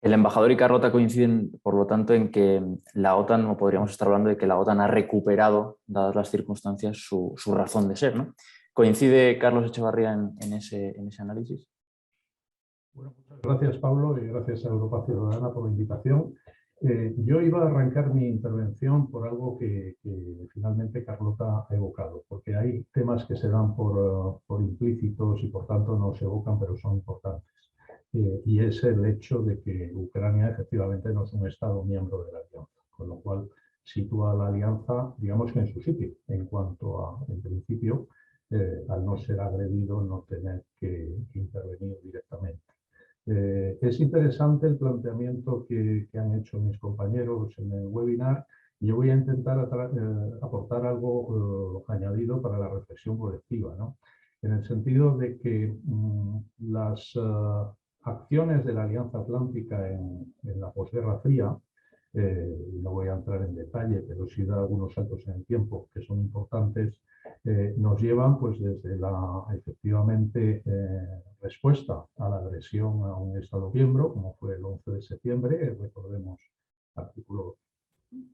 El embajador y Carlota coinciden, por lo tanto, en que la OTAN, o podríamos estar hablando de que la OTAN ha recuperado, dadas las circunstancias, su razón de ser, ¿no? ¿Coincide Carlos Echevarría en ese análisis? Bueno, muchas gracias, Pablo, y gracias a Europa Ciudadana por la invitación. Yo iba a arrancar mi intervención por algo que finalmente Carlota ha evocado, porque hay temas que se dan por implícitos y por tanto no se evocan, pero son importantes. Y es el hecho de que Ucrania efectivamente no es un Estado miembro de la Alianza, con lo cual sitúa a la Alianza, digamos que en su sitio, en cuanto a, en principio, al no ser agredido, no tener que intervenir directamente. Es interesante el planteamiento que han hecho mis compañeros en el webinar y yo voy a intentar aportar algo añadido para la reflexión colectiva, ¿no? En el sentido de que las acciones de la Alianza Atlántica en la posguerra fría, no voy a entrar en detalle, pero sí dar algunos saltos en el tiempo que son importantes, nos llevan pues desde la efectivamente respuesta a la agresión a un Estado miembro, como fue el 11 de septiembre, recordemos artículo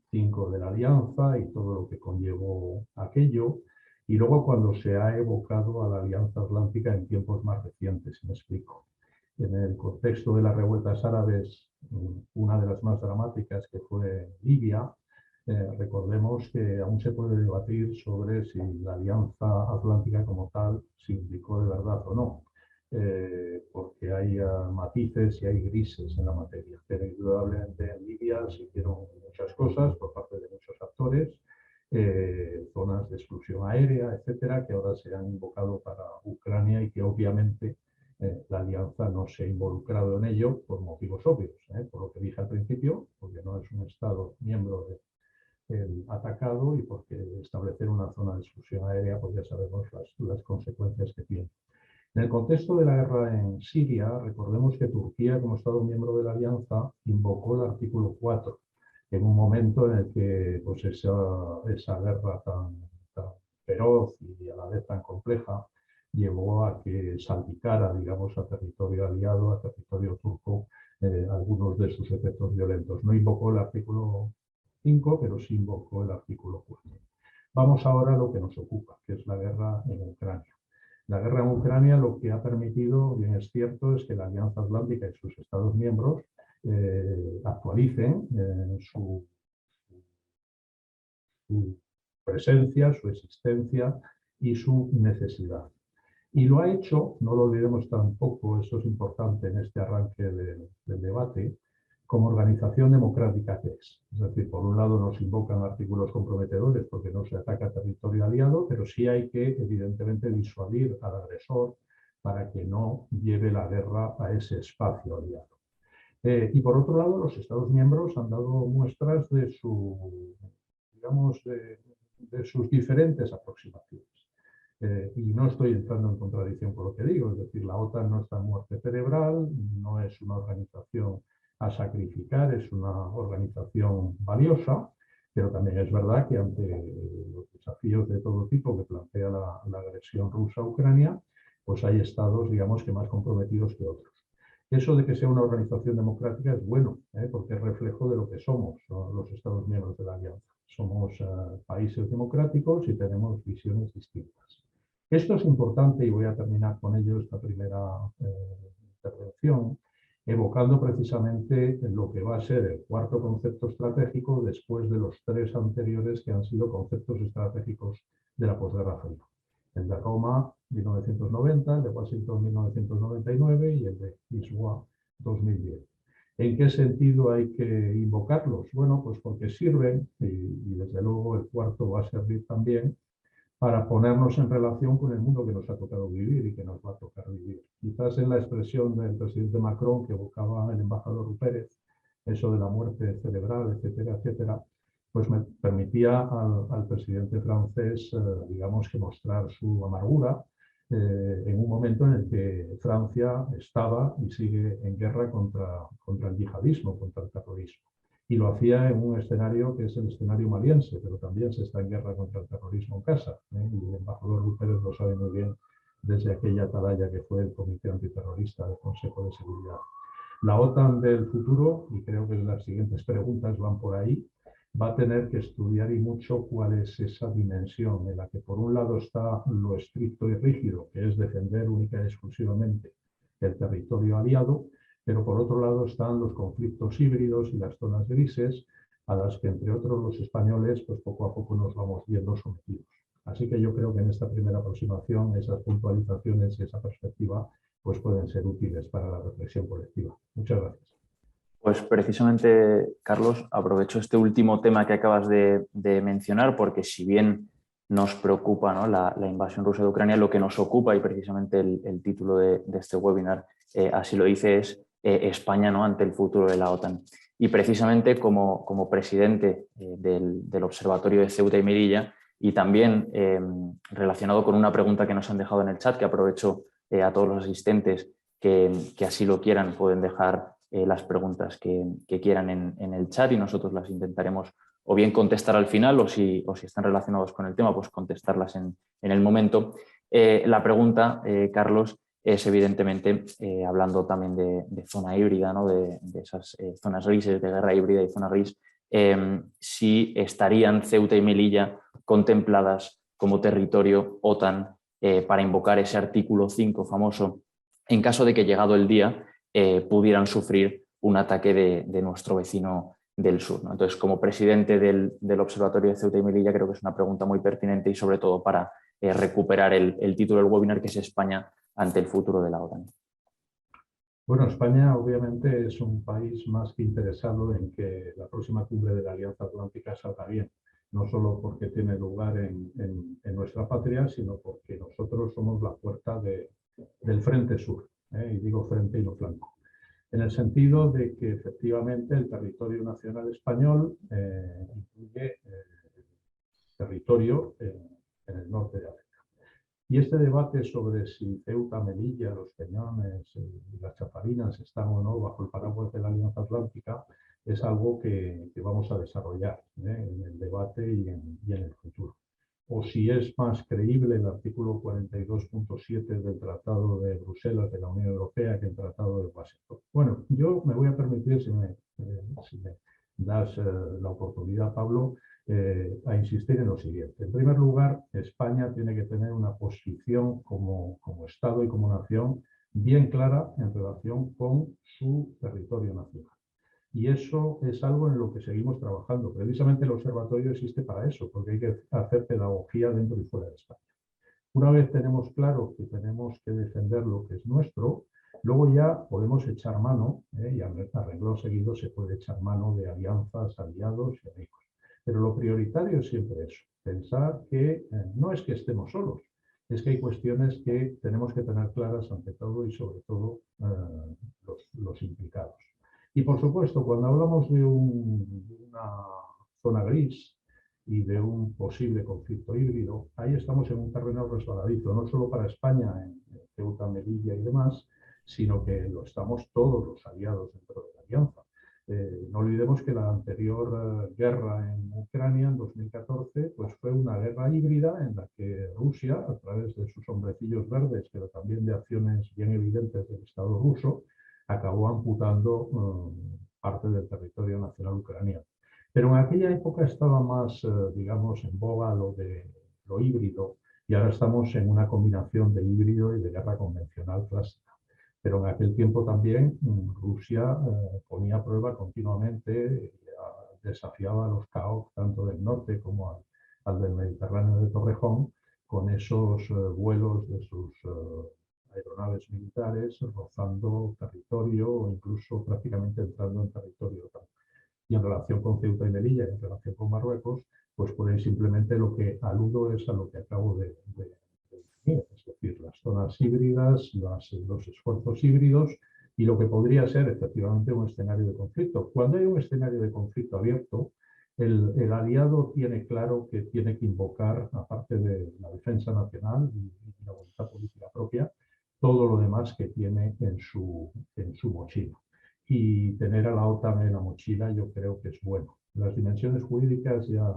5 de la Alianza y todo lo que conllevó aquello, y luego cuando se ha evocado a la Alianza Atlántica en tiempos más recientes, si me explico. En el contexto de las revueltas árabes, una de las más dramáticas que fue Libia, recordemos que aún se puede debatir sobre si la Alianza Atlántica como tal se implicó de verdad o no, porque hay matices y hay grises en la materia, pero indudablemente en Libia se hicieron muchas cosas por parte de muchos actores, zonas de exclusión aérea, etcétera, que ahora se han invocado para Ucrania y que obviamente la alianza no se ha involucrado en ello por motivos obvios, por lo que dije al principio, porque no es un Estado miembro del atacado y porque establecer una zona de exclusión aérea, pues ya sabemos las consecuencias que tiene. En el contexto de la guerra en Siria, recordemos que Turquía, como Estado miembro de la alianza, invocó el artículo 4 en un momento en el que pues, esa guerra tan feroz y a la vez tan compleja llevó a que salpicara, digamos, a territorio aliado, a territorio turco, algunos de sus efectos violentos. No invocó el artículo 5, pero sí invocó el artículo 4. Vamos ahora a lo que nos ocupa, que es la guerra en Ucrania. La guerra en Ucrania lo que ha permitido, bien es cierto, es que la Alianza Atlántica y sus Estados miembros actualicen su presencia, su existencia y su necesidad. Y lo ha hecho, no lo olvidemos tampoco, eso es importante en este arranque del debate, como organización democrática que es. Es decir, por un lado nos invocan artículos comprometedores porque no se ataca territorio aliado, pero sí hay que, evidentemente, disuadir al agresor para que no lleve la guerra a ese espacio aliado. Y por otro lado, los Estados miembros han dado muestras de digamos, de sus diferentes aproximaciones. Y no estoy entrando en contradicción con lo que digo, es decir, la OTAN no está en muerte cerebral, no es una organización a sacrificar, es una organización valiosa, pero también es verdad que ante los desafíos de todo tipo que plantea la agresión rusa a Ucrania, pues hay estados, digamos, que más comprometidos que otros. Eso de que sea una organización democrática es bueno, porque es reflejo de lo que somos, ¿no? Los Estados miembros de la Alianza. Somos países democráticos y tenemos visiones distintas. Esto es importante y voy a terminar con ello esta primera intervención, evocando precisamente lo que va a ser el cuarto concepto estratégico después de los tres anteriores que han sido conceptos estratégicos de la posguerra fría. El de Roma 1990, el de Washington 1999 y el de Lisboa 2010. ¿En qué sentido hay que invocarlos? Bueno, pues porque sirven, y desde luego el cuarto va a servir también, para ponernos en relación con el mundo que nos ha tocado vivir y que nos va a tocar vivir. Quizás en la expresión del presidente Macron que evocaba el embajador Pérez, eso de la muerte cerebral, etcétera, etcétera, pues me permitía al presidente francés, digamos que mostrar su amargura en un momento en el que Francia estaba y sigue en guerra contra el yihadismo, contra el terrorismo. Y lo hacía en un escenario que es el escenario maliense, pero también se está en guerra contra el terrorismo en casa. Y el embajador Pérez lo sabe muy bien desde aquella atalaya que fue el Comité Antiterrorista del Consejo de Seguridad. La OTAN del futuro, y creo que las siguientes preguntas van por ahí, va a tener que estudiar y mucho cuál es esa dimensión en la que por un lado está lo estricto y rígido, que es defender única y exclusivamente el territorio aliado, pero por otro lado están los conflictos híbridos y las zonas grises, a las que entre otros los españoles pues poco a poco nos vamos viendo sometidos. Así que yo creo que en esta primera aproximación esas puntualizaciones y esa perspectiva pues pueden ser útiles para la reflexión colectiva. Muchas gracias. Pues precisamente, Carlos, aprovecho este último tema que acabas de mencionar, porque si bien nos preocupa, ¿no?, la invasión rusa de Ucrania, lo que nos ocupa, y precisamente el título de este webinar así lo dice, es España, ¿no?, ante el futuro de la OTAN. Y precisamente como presidente del Observatorio de Ceuta y Melilla, y también relacionado con una pregunta que nos han dejado en el chat, que aprovecho a todos los asistentes que así lo quieran, pueden dejar las preguntas que quieran en el chat y nosotros las intentaremos o bien contestar al final o si están relacionados con el tema, pues contestarlas en el momento. La pregunta, Carlos, es evidentemente, hablando también de zona híbrida, ¿no?, de esas zonas grises, de guerra híbrida y zona gris, si estarían Ceuta y Melilla contempladas como territorio OTAN para invocar ese artículo 5 famoso en caso de que, llegado el día, pudieran sufrir un ataque de nuestro vecino del sur, ¿no? Entonces, como presidente del Observatorio de Ceuta y Melilla, creo que es una pregunta muy pertinente y sobre todo para recuperar el título del webinar, que es España ante el futuro de la OTAN. Bueno, España obviamente es un país más que interesado en que la próxima cumbre de la Alianza Atlántica salga bien, no solo porque tiene lugar en nuestra patria, sino porque nosotros somos la puerta del frente sur, y digo frente y no flanco, en el sentido de que efectivamente el territorio nacional español incluye territorio en el norte de África. Y este debate sobre si Ceuta, Melilla, los Peñones y las Chafarinas están o no bajo el paraguas de la Alianza Atlántica es algo que vamos a desarrollar en el debate y en el futuro. O si es más creíble el artículo 42.7 del Tratado de Bruselas de la Unión Europea que el Tratado de Washington. Bueno, yo me voy a permitir, si me das la oportunidad, Pablo, a insistir en lo siguiente. En primer lugar, España tiene que tener una posición como Estado y como nación bien clara en relación con su territorio nacional. Y eso es algo en lo que seguimos trabajando. Precisamente el observatorio existe para eso, porque hay que hacer pedagogía dentro y fuera de España. Una vez tenemos claro que tenemos que defender lo que es nuestro, luego ya podemos echar mano, y a renglón seguido se puede echar mano de alianzas, aliados y amigos. Pero lo prioritario es siempre eso, pensar que no es que estemos solos, es que hay cuestiones que tenemos que tener claras ante todo y sobre todo los implicados. Y por supuesto, cuando hablamos de una zona gris y de un posible conflicto híbrido, ahí estamos en un terreno resbaladizo, no solo para España, en Ceuta, Melilla y demás, sino que lo estamos todos los aliados dentro de la alianza. No olvidemos que la anterior guerra en Ucrania, en 2014, pues fue una guerra híbrida en la que Rusia, a través de sus hombrecillos verdes, pero también de acciones bien evidentes del Estado ruso, acabó amputando parte del territorio nacional ucraniano. Pero en aquella época estaba más, digamos, en boga lo híbrido, y ahora estamos en una combinación de híbrido y de guerra convencional clásica. Pero en aquel tiempo también Rusia ponía a prueba continuamente, desafiaba a los caos tanto del norte como al del Mediterráneo de Torrejón, con esos vuelos de sus aeronaves militares rozando territorio o incluso prácticamente entrando en territorio local. Y en relación con Ceuta y Melilla y en relación con Marruecos, pues por ahí simplemente lo que aludo es a lo que acabo de definir, es decir, las zonas híbridas, los esfuerzos híbridos y lo que podría ser efectivamente un escenario de conflicto. Cuando hay un escenario de conflicto abierto, el aliado tiene claro que tiene que invocar, aparte de la defensa nacional y la voluntad política propia, todo lo demás que tiene en su mochila. Y tener a la OTAN en la mochila yo creo que es bueno. Las dimensiones jurídicas ya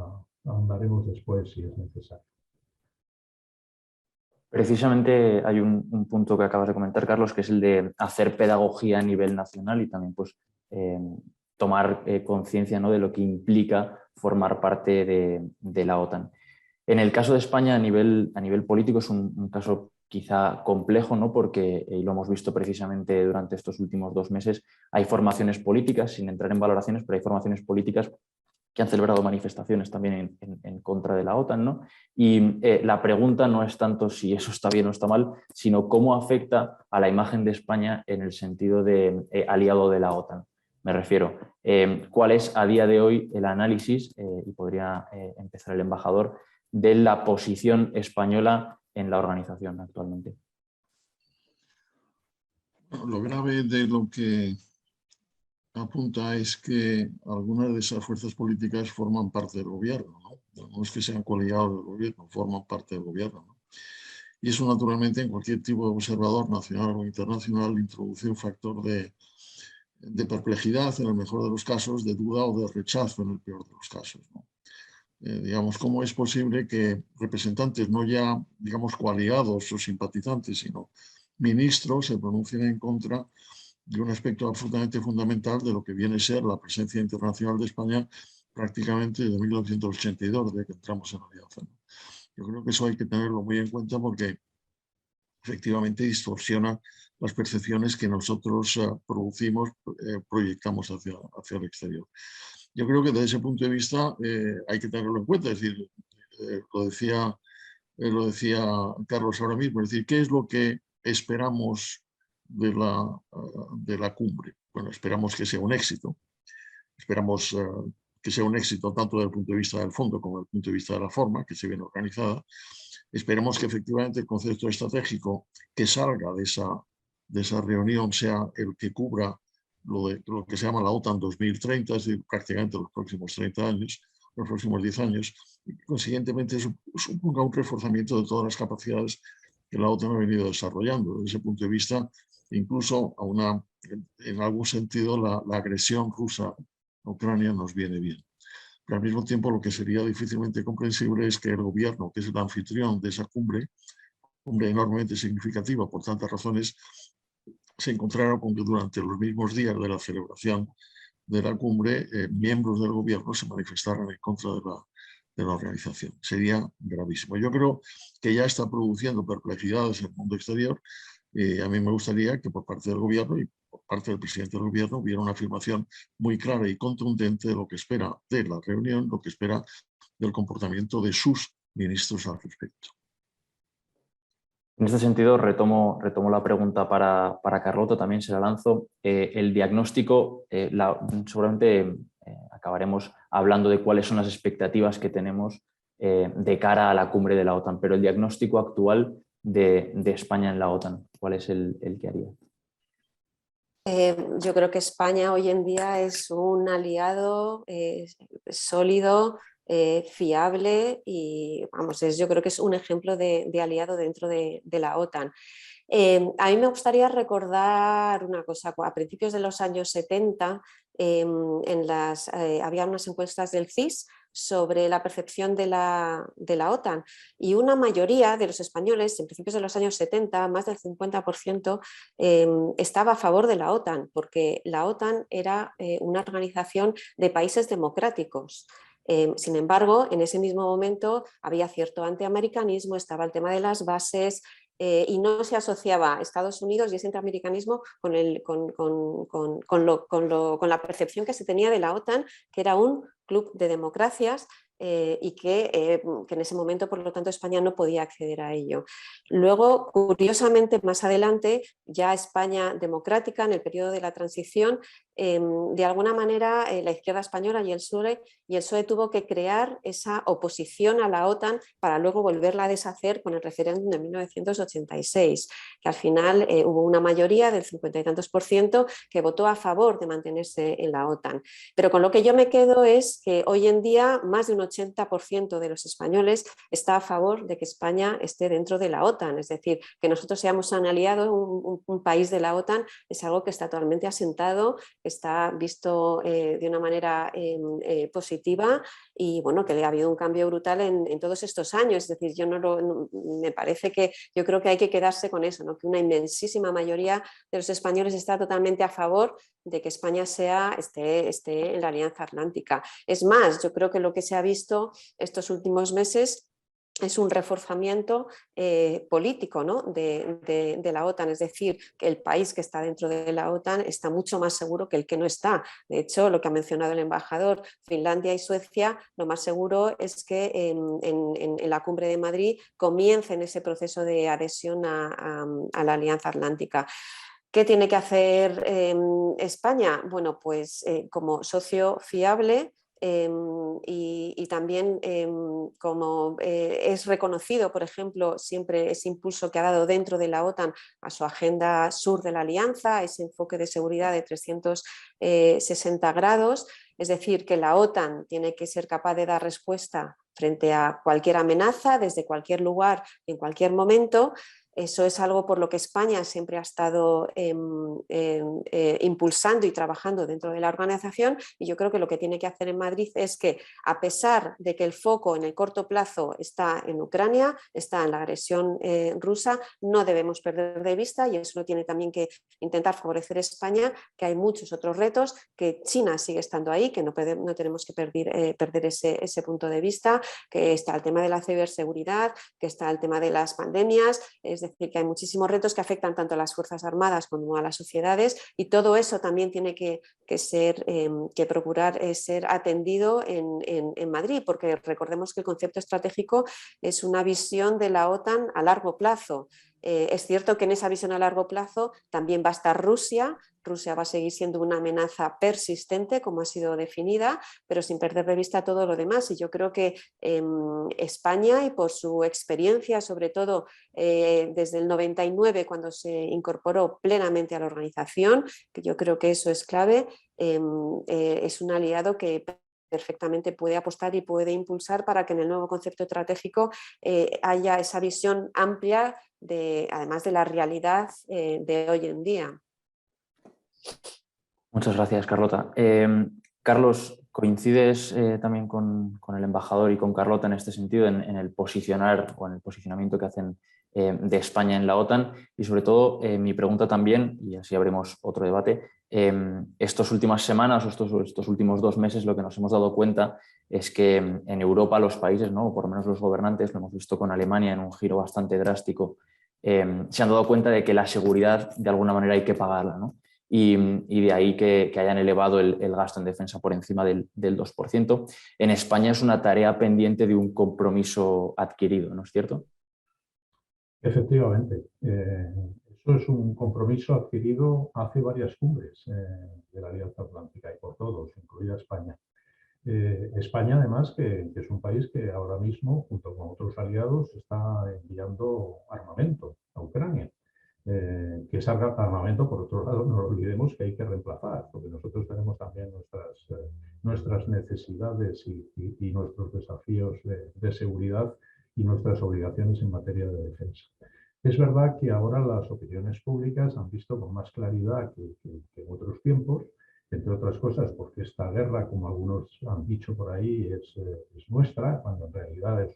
ahondaremos después si es necesario. Precisamente hay un punto que acabas de comentar, Carlos, que es el de hacer pedagogía a nivel nacional y también pues, tomar conciencia, ¿no?, de lo que implica formar parte de la OTAN. En el caso de España, a nivel político, es un caso quizá complejo, ¿no?, porque, y lo hemos visto precisamente durante estos últimos 2 meses, hay formaciones políticas, sin entrar en valoraciones, pero hay formaciones políticas que han celebrado manifestaciones también en contra de la OTAN, ¿no? Y la pregunta no es tanto si eso está bien o está mal, sino cómo afecta a la imagen de España en el sentido de aliado de la OTAN. Me refiero, ¿cuál es a día de hoy el análisis, y podría empezar el embajador, de la posición española en la organización actualmente? Lo grave de lo que apunta es que algunas de esas fuerzas políticas forman parte del gobierno, ¿no? No es que sean colegiados del gobierno, forman parte del gobierno, ¿no? Y eso naturalmente en cualquier tipo de observador nacional o internacional introduce un factor de perplejidad en el mejor de los casos, de duda o de rechazo en el peor de los casos, ¿no? Digamos, ¿cómo es posible que representantes no ya, digamos, coaligados o simpatizantes, sino ministros se pronuncien en contra de un aspecto absolutamente fundamental de lo que viene a ser la presencia internacional de España prácticamente desde 1982, desde que entramos en la alianza, ¿no? Yo creo que eso hay que tenerlo muy en cuenta porque efectivamente distorsiona las percepciones que nosotros producimos, proyectamos hacia el exterior. Yo creo que desde ese punto de vista hay que tenerlo en cuenta, es decir, lo decía Carlos ahora mismo, es decir, ¿qué es lo que esperamos de la cumbre? Bueno, esperamos que sea un éxito, esperamos que sea un éxito tanto desde el punto de vista del fondo como desde el punto de vista de la forma, que se viene organizada. Esperemos que efectivamente el concepto estratégico que salga de esa reunión sea el que cubra lo que se llama la OTAN 2030, es decir, prácticamente los próximos 30 años, los próximos 10 años, y consiguientemente suponga un reforzamiento de todas las capacidades que la OTAN ha venido desarrollando. Desde ese punto de vista, incluso en algún sentido la agresión rusa a Ucrania nos viene bien. Pero al mismo tiempo lo que sería difícilmente comprensible es que el gobierno, que es el anfitrión de esa cumbre enormemente significativa por tantas razones, se encontrara con que durante los mismos días de la celebración de la cumbre, miembros del gobierno se manifestaran en contra de la organización. Sería gravísimo. Yo creo que ya está produciendo perplejidades en el mundo exterior. A mí me gustaría que por parte del gobierno y por parte del presidente del gobierno hubiera una afirmación muy clara y contundente de lo que espera de la reunión, lo que espera del comportamiento de sus ministros al respecto. En este sentido, retomo la pregunta para Carlota, también se la lanzo. El diagnóstico, seguramente acabaremos hablando de cuáles son las expectativas que tenemos de cara a la cumbre de la OTAN, pero el diagnóstico actual de España en la OTAN, ¿cuál es el que haría? Yo creo que España hoy en día es un aliado sólido, fiable y yo creo que es un ejemplo de aliado dentro de la OTAN. A mí me gustaría recordar una cosa. A principios de los años 70 había unas encuestas del CIS sobre la percepción de la OTAN y una mayoría de los españoles en principios de los años 70, más del 50%, estaba a favor de la OTAN, porque la OTAN era una organización de países democráticos. Sin embargo, en ese mismo momento había cierto antiamericanismo, estaba el tema de las bases, y no se asociaba Estados Unidos y ese antiamericanismo con la percepción que se tenía de la OTAN, que era un club de democracias y que en ese momento, por lo tanto, España no podía acceder a ello. Luego, curiosamente, más adelante, ya España democrática, en el periodo de la transición, de alguna manera la izquierda española y el PSOE tuvo que crear esa oposición a la OTAN para luego volverla a deshacer con el referéndum de 1986, que al final hubo una mayoría del 50 y tantos % que votó a favor de mantenerse en la OTAN. Pero con lo que yo me quedo es que hoy en día más de un 80% de los españoles está a favor de que España esté dentro de la OTAN, es decir, que nosotros seamos un aliado, un país de la OTAN, es algo que está totalmente asentado está visto de una manera positiva y bueno, que le ha habido un cambio brutal en todos estos años. Es decir, me parece que yo creo que hay que quedarse con eso, ¿no? Que una inmensísima mayoría de los españoles está totalmente a favor de que España esté en la Alianza Atlántica. Es más, yo creo que lo que se ha visto estos últimos meses es un reforzamiento político, ¿no? de la OTAN, es decir, que el país que está dentro de la OTAN está mucho más seguro que el que no está. De hecho, lo que ha mencionado el embajador, Finlandia y Suecia, lo más seguro es que en la cumbre de Madrid comiencen ese proceso de adhesión a la Alianza Atlántica. ¿Qué tiene que hacer España? Bueno, pues como socio fiable, y también como es reconocido, por ejemplo, siempre ese impulso que ha dado dentro de la OTAN a su agenda sur de la alianza, ese enfoque de seguridad de 360 grados, es decir, que la OTAN tiene que ser capaz de dar respuesta frente a cualquier amenaza, desde cualquier lugar, en cualquier momento. Eso es algo por lo que España siempre ha estado impulsando y trabajando dentro de la organización, y yo creo que lo que tiene que hacer en Madrid es que, a pesar de que el foco en el corto plazo está en Ucrania, está en la agresión rusa, no debemos perder de vista, y eso lo tiene también que intentar favorecer España, que hay muchos otros retos, que China sigue estando ahí, que no tenemos que perder ese punto de vista, que está el tema de la ciberseguridad, que está el tema de las pandemias. Es decir, que hay muchísimos retos que afectan tanto a las Fuerzas Armadas como a las sociedades, y todo eso también tiene que procurar ser atendido en Madrid, porque recordemos que el concepto estratégico es una visión de la OTAN a largo plazo. Es cierto que en esa visión a largo plazo también va a estar Rusia. Rusia va a seguir siendo una amenaza persistente, como ha sido definida, pero sin perder de vista todo lo demás. Y yo creo que España, y por su experiencia, sobre todo desde el 99, cuando se incorporó plenamente a la organización, que yo creo que eso es clave, es un aliado que perfectamente puede apostar y puede impulsar para que en el nuevo concepto estratégico haya esa visión amplia, además de la realidad de hoy en día. Muchas gracias, Carlota. Carlos, ¿coincides también con el embajador y con Carlota en este sentido, en el posicionar o en el posicionamiento que hacen de España en la OTAN? Y sobre todo, mi pregunta también, y así abrimos otro debate, estas últimas semanas o estos últimos 2 meses, lo que nos hemos dado cuenta es que en Europa los países, ¿no? O por lo menos los gobernantes, lo hemos visto con Alemania en un giro bastante drástico, se han dado cuenta de que la seguridad de alguna manera hay que pagarla, ¿no? Y de ahí que hayan elevado el gasto en defensa por encima del 2%. En España es una tarea pendiente de un compromiso adquirido, ¿no es cierto? Efectivamente. Eso es un compromiso adquirido hace varias cumbres de la Alianza Atlántica y por todos, incluida España. España, además, que es un país que ahora mismo, junto con otros aliados, está enviando armamento a Ucrania. Que ese armamento, por otro lado, no olvidemos que hay que reemplazar, porque nosotros tenemos también nuestras necesidades y nuestros desafíos de seguridad y nuestras obligaciones en materia de defensa. Es verdad que ahora las opiniones públicas han visto con más claridad que en otros tiempos, entre otras cosas porque esta guerra, como algunos han dicho por ahí, es nuestra, cuando en realidad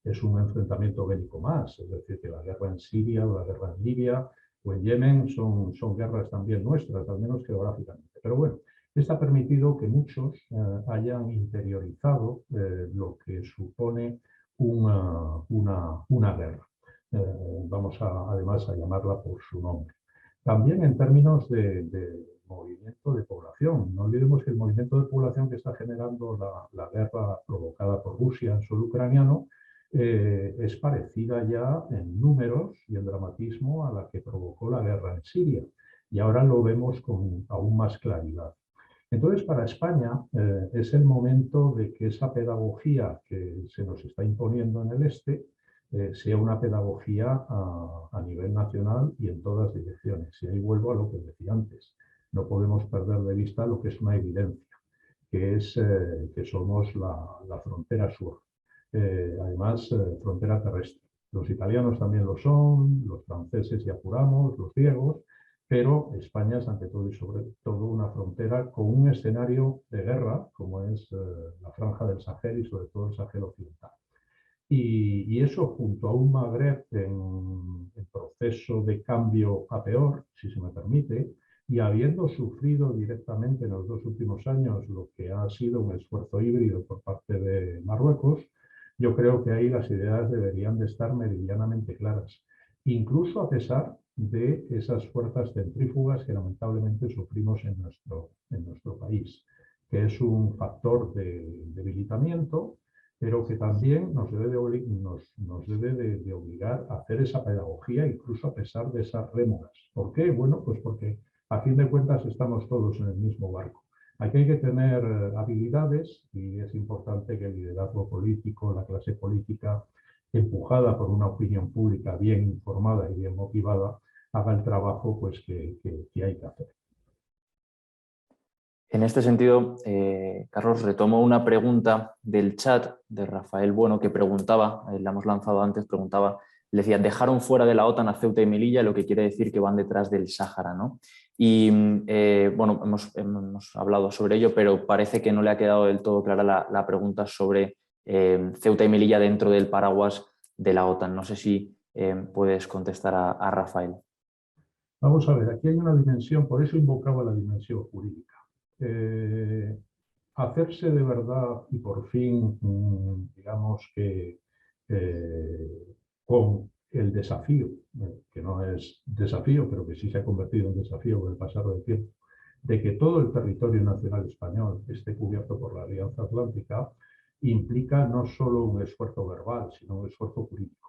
es un enfrentamiento bélico más. Es decir, que la guerra en Siria o la guerra en Libia o en Yemen son guerras también nuestras, al menos geográficamente. Pero bueno, esto ha permitido que muchos hayan interiorizado lo que supone una guerra. Vamos además a llamarla por su nombre. También en términos de movimiento de población. No olvidemos que el movimiento de población que está generando la guerra provocada por Rusia en suelo ucraniano es parecida ya en números y en dramatismo a la que provocó la guerra en Siria. Y ahora lo vemos con aún más claridad. Entonces, para España es el momento de que esa pedagogía que se nos está imponiendo en el este sea una pedagogía a nivel nacional y en todas direcciones. Y ahí vuelvo a lo que decía antes. No podemos perder de vista lo que es una evidencia, que es que somos la frontera sur. Además, frontera terrestre. Los italianos también lo son, los franceses y apuramos, los griegos, pero España es ante todo y sobre todo una frontera con un escenario de guerra, como es la franja del Sahel y sobre todo el Sahel occidental. Y eso junto a un Magreb en proceso de cambio a peor, si se me permite, y habiendo sufrido directamente en los 2 últimos años lo que ha sido un esfuerzo híbrido por parte de Marruecos, yo creo que ahí las ideas deberían de estar meridianamente claras, incluso a pesar de esas fuerzas centrífugas que lamentablemente sufrimos en nuestro país, que es un factor de debilitamiento, pero que también nos debe de obligar a hacer esa pedagogía, incluso a pesar de esas rémoras. ¿Por qué? Bueno, pues porque a fin de cuentas estamos todos en el mismo barco. Aquí hay que tener habilidades y es importante que el liderazgo político, la clase política, empujada por una opinión pública bien informada y bien motivada, haga el trabajo pues, que hay que hacer. En este sentido, Carlos, retomo una pregunta del chat de Rafael Bueno que preguntaba, la hemos lanzado antes, preguntaba, le decía, dejaron fuera de la OTAN a Ceuta y Melilla, lo que quiere decir que van detrás del Sáhara, ¿no? Y bueno, hemos hablado sobre ello, pero parece que no le ha quedado del todo clara la pregunta sobre Ceuta y Melilla dentro del paraguas de la OTAN. No sé si puedes contestar a Rafael. Vamos a ver, aquí hay una dimensión, por eso invocaba la dimensión jurídica. Hacerse de verdad y por fin, digamos que con el desafío, que no es desafío, pero que sí se ha convertido en desafío con el pasar del tiempo, de que todo el territorio nacional español esté cubierto por la Alianza Atlántica, implica no solo un esfuerzo verbal, sino un esfuerzo jurídico.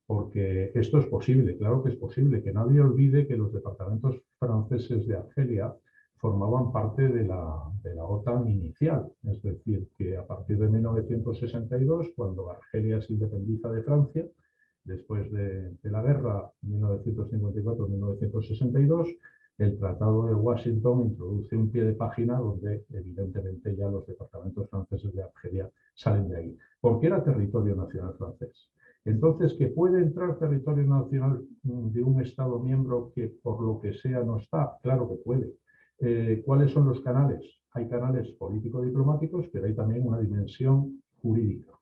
Porque esto es posible, claro que es posible, que nadie olvide que los departamentos franceses de Argelia formaban parte de la OTAN inicial, es decir, que a partir de 1962, cuando Argelia se independiza de Francia, después de la guerra 1954-1962, el Tratado de Washington introduce un pie de página donde evidentemente ya los departamentos franceses de Argelia salen de ahí, porque era territorio nacional francés. Entonces, ¿que puede entrar territorio nacional de un Estado miembro que por lo que sea no está? Claro que puede. ¿Cuáles son los canales? Hay canales político-diplomáticos, pero hay también una dimensión jurídica.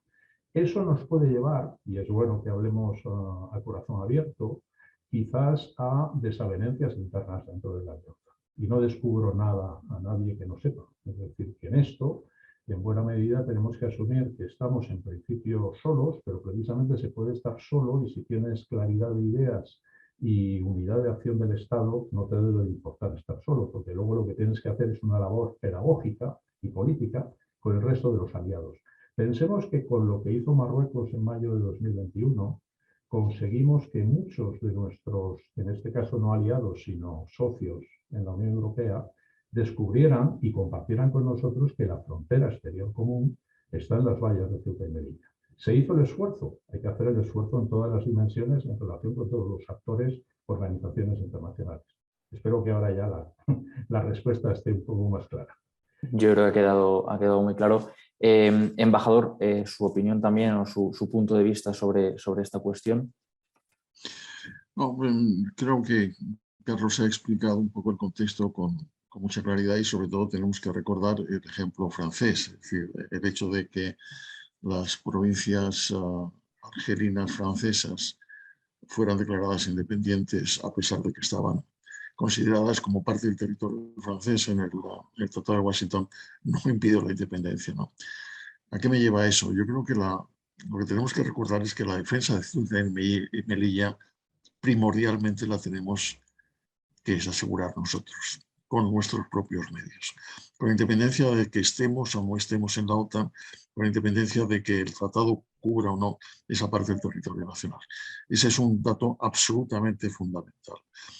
Eso nos puede llevar, y es bueno que hablemos a corazón abierto, quizás a desavenencias internas dentro de la alianza. Y no descubro nada a nadie que no sepa. Es decir, que en esto, en buena medida, tenemos que asumir que estamos en principio solos, pero precisamente se puede estar solo y si tienes claridad de ideas y unidad de acción del Estado, no te debe de importar estar solo, porque luego lo que tienes que hacer es una labor pedagógica y política con el resto de los aliados. Pensemos que con lo que hizo Marruecos en mayo de 2021, conseguimos que muchos de nuestros, en este caso no aliados, sino socios en la Unión Europea, descubrieran y compartieran con nosotros que la frontera exterior común está en las vallas de Ceuta y Melilla. Se hizo el esfuerzo, hay que hacer el esfuerzo en todas las dimensiones en relación con todos los actores, organizaciones internacionales. Espero que ahora ya la respuesta esté un poco más clara. Yo creo que ha quedado muy claro. Embajador, su opinión también o su punto de vista sobre esta cuestión. No, creo que Carlos ha explicado un poco el contexto con mucha claridad y sobre todo tenemos que recordar el ejemplo francés, es decir, el hecho de que las provincias argelinas francesas fueran declaradas independientes a pesar de que estaban consideradas como parte del territorio francés en el Tratado de Washington, no impidió la independencia, ¿no? ¿A qué me lleva eso? Yo creo que lo que tenemos que recordar es que la defensa de Ceuta y Melilla primordialmente la tenemos que es asegurar nosotros, con nuestros propios medios. Con independencia de que estemos o no estemos en la OTAN, con independencia de que el tratado cubra o no esa parte del territorio nacional. Ese es un dato absolutamente fundamental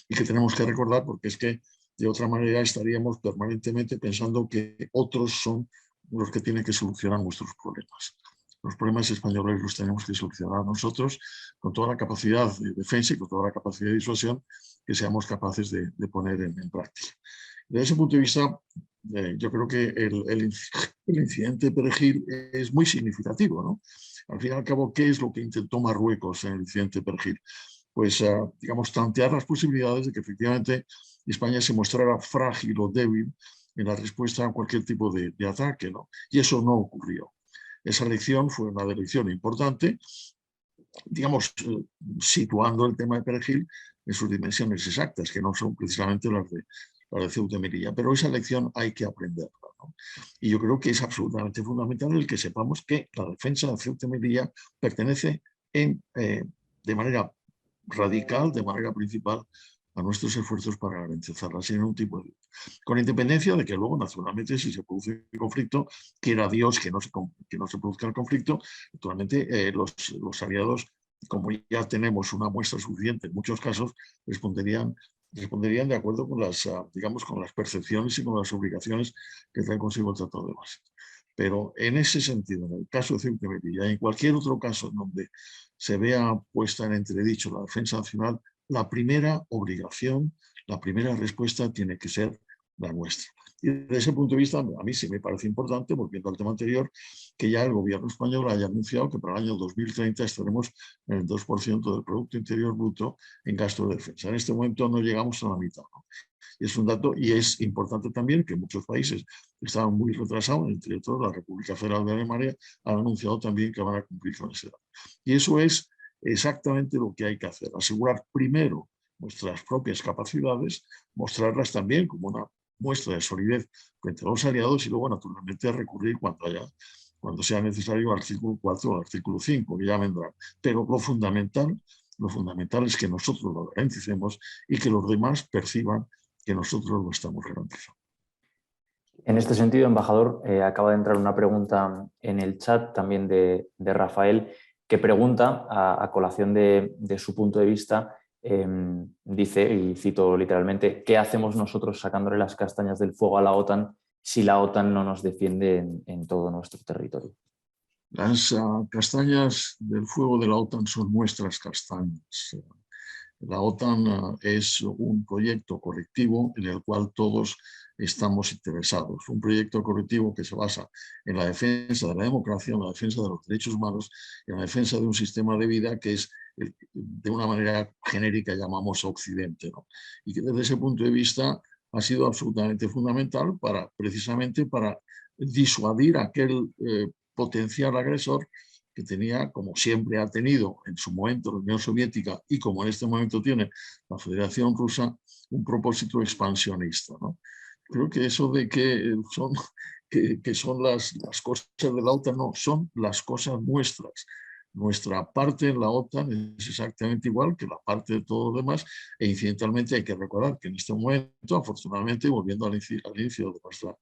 y que tenemos que recordar porque es que de otra manera estaríamos permanentemente pensando que otros son los que tienen que solucionar nuestros problemas. Los problemas españoles los tenemos que solucionar nosotros con toda la capacidad de defensa y con toda la capacidad de disuasión que seamos capaces de poner en práctica. Desde ese punto de vista, yo creo que el incidente de Perejil es muy significativo, ¿no? Al fin y al cabo, ¿qué es lo que intentó Marruecos en el incidente de Perejil? pues, digamos, tantear las posibilidades de que efectivamente España se mostrara frágil o débil en la respuesta a cualquier tipo de ataque, ¿no? Y eso no ocurrió. Esa elección fue una elección importante, digamos, situando el tema de Perejil en sus dimensiones exactas, que no son precisamente las de Ceuta y Melilla, pero esa lección hay que aprenderla, ¿no? Y yo creo que es absolutamente fundamental el que sepamos que la defensa de Ceuta y Melilla pertenece de manera radical, de manera principal, a nuestros esfuerzos para garantizarla sin ningún tipo de duda. Con independencia de que luego, naturalmente, si se produce el conflicto, quiera Dios que no se produzca el conflicto, naturalmente los aliados, como ya tenemos una muestra suficiente en muchos casos, responderían de acuerdo con las, digamos, con las percepciones y con las obligaciones que trae consigo el Tratado de Washington. Pero en ese sentido, en el caso de Ceuta y Melilla, y en cualquier otro caso en donde se vea puesta en entredicho la defensa nacional, la primera obligación, la primera respuesta tiene que ser la nuestra. Y desde ese punto de vista, a mí sí me parece importante, volviendo al tema anterior, que ya el gobierno español haya anunciado que para el año 2030 estaremos en el 2% del Producto Interior Bruto en gasto de defensa. En este momento no llegamos a la mitad, ¿no? Y es un dato, y es importante también que muchos países estaban muy retrasados, entre otros la República Federal de Alemania, han anunciado también que van a cumplir con ese dato. Y eso es exactamente lo que hay que hacer, asegurar primero nuestras propias capacidades, mostrarlas también como una muestra de solidez frente a los aliados y luego naturalmente recurrir cuando sea necesario al artículo 4 o al artículo 5, que ya vendrán. Pero lo fundamental es que nosotros lo garanticemos y que los demás perciban que nosotros lo estamos garantizando. En este sentido, embajador, acaba de entrar una pregunta en el chat también de Rafael, que pregunta, a colación de su punto de vista, dice, y cito literalmente, ¿qué hacemos nosotros sacándole las castañas del fuego a la OTAN si la OTAN no nos defiende en todo nuestro territorio? Las castañas del fuego de la OTAN son nuestras castañas. La OTAN es un proyecto colectivo en el cual todos estamos interesados. Un proyecto colectivo que se basa en la defensa de la democracia, en la defensa de los derechos humanos, en la defensa de un sistema de vida que es, de una manera genérica, llamamos Occidente, ¿no? Y que desde ese punto de vista ha sido absolutamente fundamental precisamente para disuadir aquel potencial agresor que tenía, como siempre ha tenido en su momento la Unión Soviética y como en este momento tiene la Federación Rusa, un propósito expansionista, ¿no? Creo que eso de que son las cosas de la OTAN, no, son las cosas nuestras. Nuestra parte en la OTAN es exactamente igual que la parte de todos los demás, e incidentalmente hay que recordar que en este momento, afortunadamente, volviendo al inicio de nuestra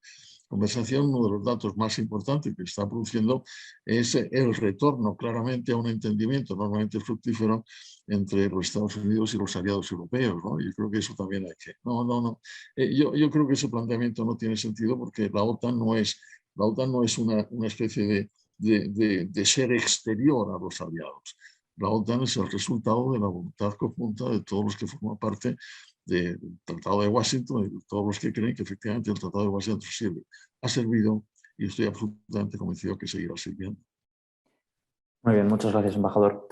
conversación, uno de los datos más importantes que está produciendo es el retorno claramente a un entendimiento normalmente fructífero entre los Estados Unidos y los aliados europeos, ¿no? Yo creo que eso también hay que... No. Yo creo que ese planteamiento no tiene sentido porque la OTAN no es una especie de ser exterior a los aliados. La OTAN es el resultado de la voluntad conjunta de todos los que forman parte del Tratado de Washington y de todos los que creen que efectivamente el Tratado de Washington ha servido y estoy absolutamente convencido que seguirá sirviendo. Muy bien, muchas gracias, embajador.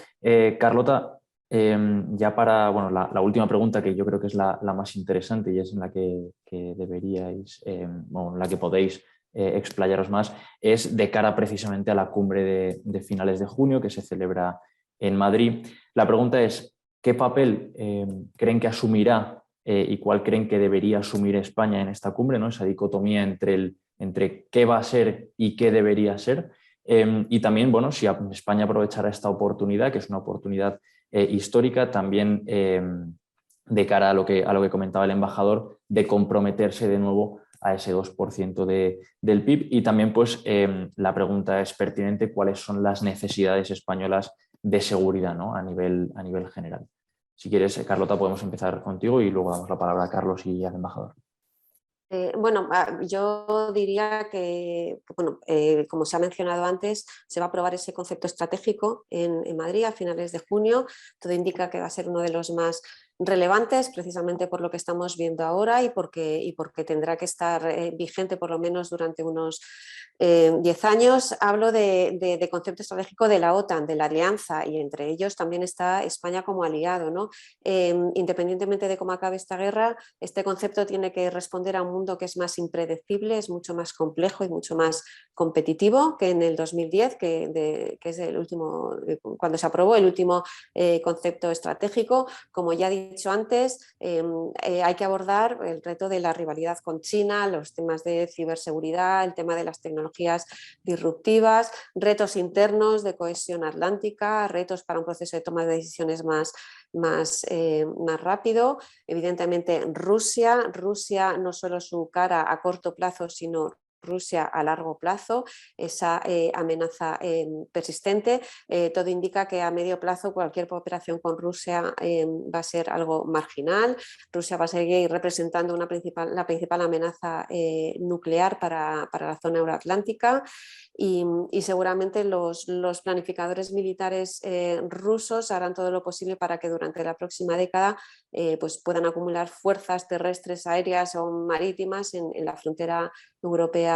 Carlota, ya para la última pregunta, que yo creo que es la más interesante y es en la que deberíais, en la que podéis explayaros más, es de cara precisamente a la cumbre de finales de junio que se celebra en Madrid. La pregunta es, ¿qué papel creen que asumirá y cuál creen que debería asumir España en esta cumbre, ¿no? Esa dicotomía entre qué va a ser y qué debería ser? Y también, bueno, si España aprovechará esta oportunidad, que es una oportunidad histórica, también de cara a lo que comentaba el embajador, de comprometerse de nuevo a ese 2% del PIB. Y también, pues, la pregunta es pertinente, ¿cuáles son las necesidades españolas de seguridad, ¿no? a nivel general? Si quieres, Carlota, podemos empezar contigo y luego damos la palabra a Carlos y al embajador. Bueno, yo diría que bueno, como se ha mencionado antes, se va a aprobar ese concepto estratégico en Madrid a finales de junio. Todo indica que va a ser uno de los más relevantes precisamente por lo que estamos viendo ahora y porque tendrá que estar vigente por lo menos durante unos 10 años. Hablo de concepto estratégico de la OTAN, de la alianza, y entre ellos también está España como aliado, ¿no? Independientemente de cómo acabe esta guerra, este concepto tiene que responder a un mundo que es más impredecible, es mucho más complejo y mucho más competitivo que en el 2010, que es el último, cuando se aprobó el último concepto estratégico. Como ya he dicho antes, hay que abordar el reto de la rivalidad con China, los temas de ciberseguridad, el tema de las tecnologías disruptivas, retos internos de cohesión atlántica, retos para un proceso de toma de decisiones más rápido. Evidentemente Rusia no solo su cara a corto plazo, sino Rusia a largo plazo, esa amenaza persistente. Todo indica que a medio plazo cualquier cooperación con Rusia va a ser algo marginal. Rusia va a seguir representando la principal amenaza nuclear para la zona euroatlántica. Y seguramente los planificadores militares rusos harán todo lo posible para que durante la próxima década pues puedan acumular fuerzas terrestres, aéreas o marítimas en la frontera europea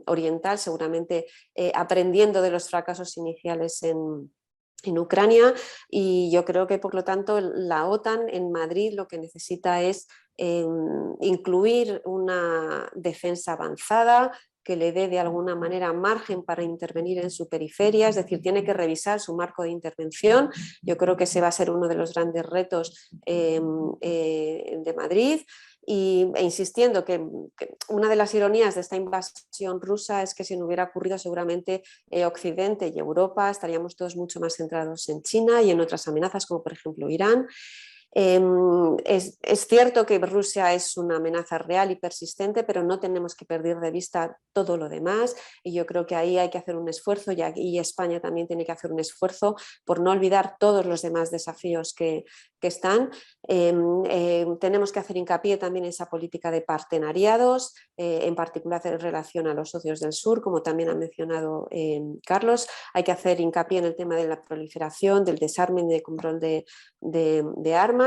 oriental, seguramente aprendiendo de los fracasos iniciales en Ucrania. Y yo creo que por lo tanto la OTAN en Madrid lo que necesita es incluir una defensa avanzada que le dé de alguna manera margen para intervenir en su periferia, es decir, tiene que revisar su marco de intervención. Yo creo que ese va a ser uno de los grandes retos de Madrid. E insistiendo que una de las ironías de esta invasión rusa es que si no hubiera ocurrido seguramente Occidente y Europa estaríamos todos mucho más centrados en China y en otras amenazas como por ejemplo Irán. Es cierto que Rusia es una amenaza real y persistente, pero no tenemos que perder de vista todo lo demás, y yo creo que ahí hay que hacer un esfuerzo, y España también tiene que hacer un esfuerzo por no olvidar todos los demás desafíos que están. Tenemos que hacer hincapié también en esa política de partenariados, en particular en relación a los socios del sur, como también ha mencionado Carlos. Hay que hacer hincapié en el tema de la proliferación, del desarme y de control de armas.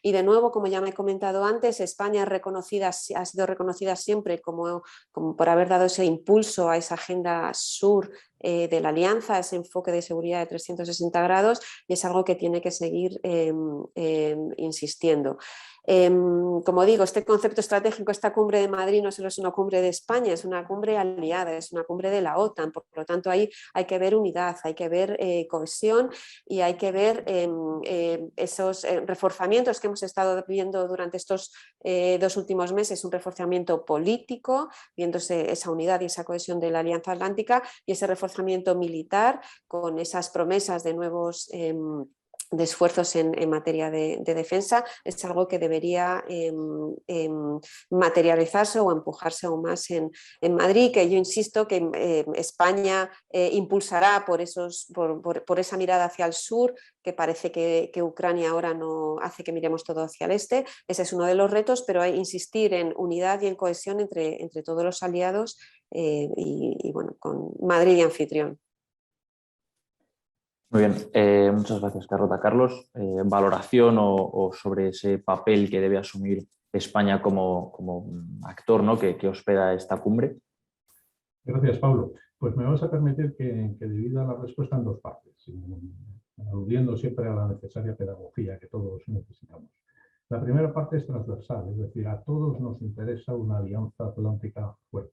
Y de nuevo, como ya me he comentado antes, España ha sido reconocida siempre como por haber dado ese impulso a esa agenda sur de la alianza, ese enfoque de seguridad de 360 grados, y es algo que tiene que seguir insistiendo. Como digo, este concepto estratégico, esta cumbre de Madrid no solo es una cumbre de España, es una cumbre aliada, es una cumbre de la OTAN, por lo tanto ahí hay que ver unidad, hay que ver cohesión y hay que ver esos reforzamientos que hemos estado viendo durante estos 2 últimos meses, un reforzamiento político, viéndose esa unidad y esa cohesión de la Alianza Atlántica, y ese reforzamiento militar con esas promesas de nuevos de esfuerzos en materia de defensa, es algo que debería materializarse o empujarse aún más en Madrid, que yo insisto que España impulsará por esa mirada hacia el sur, que parece que Ucrania ahora no hace que miremos todo hacia el este. Ese es uno de los retos, pero hay que insistir en unidad y en cohesión entre todos los aliados y bueno, con Madrid y anfitrión. Muy bien, muchas gracias, Carlota. Carlos, valoración o sobre ese papel que debe asumir España como actor, ¿no? que hospeda esta cumbre. Gracias, Pablo. Pues me vas a permitir que divida la respuesta en 2 partes, aludiendo siempre a la necesaria pedagogía que todos necesitamos. La primera parte es transversal, es decir, a todos nos interesa una alianza atlántica fuerte.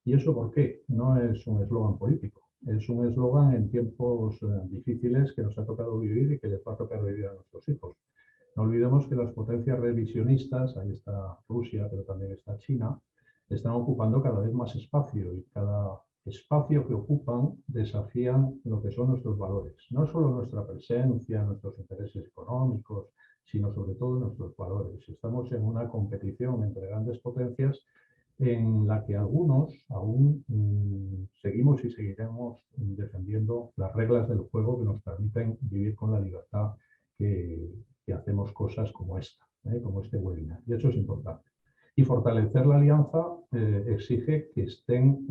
¿Y eso por qué? No es un eslogan político, es un eslogan en tiempos difíciles que nos ha tocado vivir y que les va a tocar vivir a nuestros hijos. No olvidemos que las potencias revisionistas, ahí está Rusia, pero también está China, están ocupando cada vez más espacio, y cada espacio que ocupan desafían lo que son nuestros valores. No solo nuestra presencia, nuestros intereses económicos, sino sobre todo nuestros valores. Estamos en una competición entre grandes potencias en la que algunos aún seguimos y seguiremos defendiendo las reglas del juego que nos permiten vivir con la libertad que hacemos cosas como esta, como este webinar. Y eso es importante. Y fortalecer la alianza exige que estén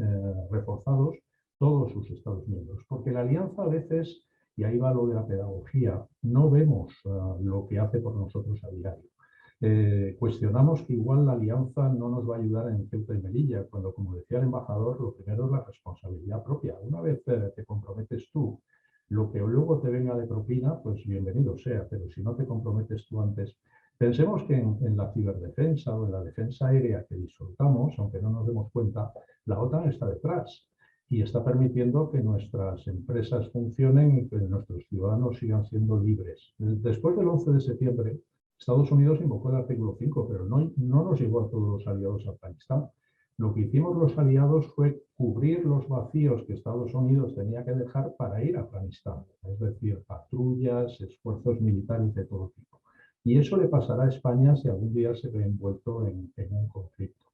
reforzados todos sus Estados miembros, porque la alianza a veces y ahí va lo de la pedagogía, no vemos lo que hace por nosotros a diario. Cuestionamos que igual la alianza no nos va a ayudar en Ceuta y Melilla, cuando, como decía el embajador, lo primero es la responsabilidad propia. Una vez te comprometes tú, lo que luego te venga de propina, pues bienvenido sea, pero si no te comprometes tú antes. Pensemos que en la ciberdefensa o en la defensa aérea que disfrutamos, aunque no nos demos cuenta, la OTAN está detrás y está permitiendo que nuestras empresas funcionen y que nuestros ciudadanos sigan siendo libres. Después del 11 de septiembre, Estados Unidos invocó el artículo 5, pero no nos llevó a todos los aliados a Afganistán. Lo que hicimos los aliados fue cubrir los vacíos que Estados Unidos tenía que dejar para ir a Afganistán, es decir, patrullas, esfuerzos militares de todo tipo. Y eso le pasará a España si algún día se ve envuelto en un conflicto.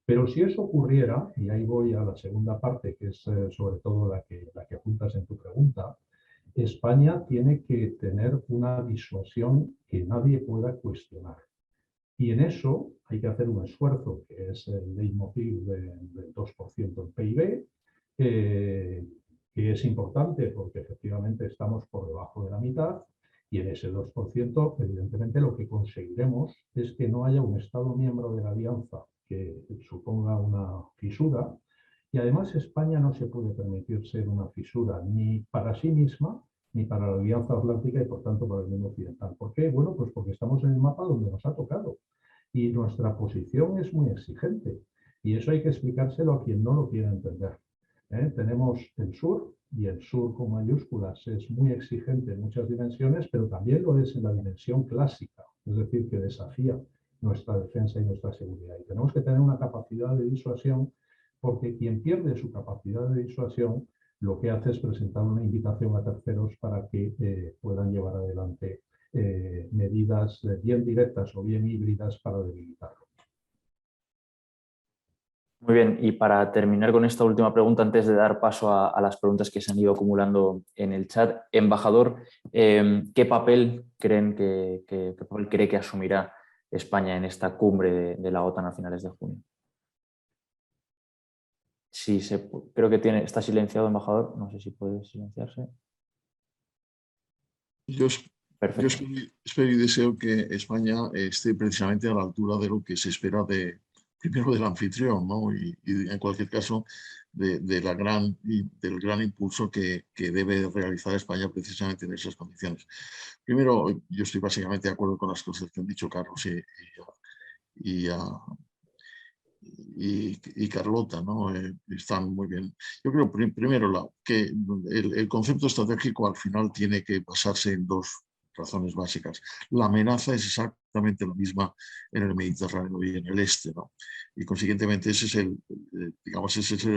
Pero si eso ocurriera, y ahí voy a la segunda parte, que es sobre todo la que apuntas en tu pregunta, España tiene que tener una disuasión que nadie pueda cuestionar. Y en eso hay que hacer un esfuerzo, que es el leitmotiv del 2% del PIB, que es importante porque efectivamente estamos por debajo de la mitad, y en ese 2%, evidentemente, lo que conseguiremos es que no haya un Estado miembro de la Alianza que suponga una fisura, y además España no se puede permitir ser una fisura ni para sí misma, ni para la Alianza Atlántica y por tanto para el mundo occidental. ¿Por qué? Bueno, pues porque estamos en el mapa donde nos ha tocado y nuestra posición es muy exigente y eso hay que explicárselo a quien no lo quiera entender. Tenemos el sur y el sur con mayúsculas es muy exigente en muchas dimensiones, pero también lo es en la dimensión clásica, es decir, que desafía nuestra defensa y nuestra seguridad. Y tenemos que tener una capacidad de disuasión porque quien pierde su capacidad de disuasión lo que hace es presentar una invitación a terceros para que puedan llevar adelante medidas bien directas o bien híbridas para debilitarlo. Muy bien, y para terminar con esta última pregunta, antes de dar paso a las preguntas que se han ido acumulando en el chat, embajador, ¿qué papel qué papel cree que asumirá España en esta cumbre de la OTAN a finales de junio? Sí, creo que está silenciado, embajador. No sé si puede silenciarse. Yo Perfecto. espero y deseo que España esté precisamente a la altura de lo que se espera primero del anfitrión, ¿no? Y en cualquier caso del gran impulso que debe realizar España precisamente en esas condiciones. Primero, yo estoy básicamente de acuerdo con las cosas que han dicho Carlos y Carlota, ¿no? Están muy bien. Yo creo primero que el concepto estratégico al final tiene que basarse en dos razones básicas. La amenaza es exactamente la misma en el Mediterráneo y en el este, ¿no? Y consiguientemente ese es el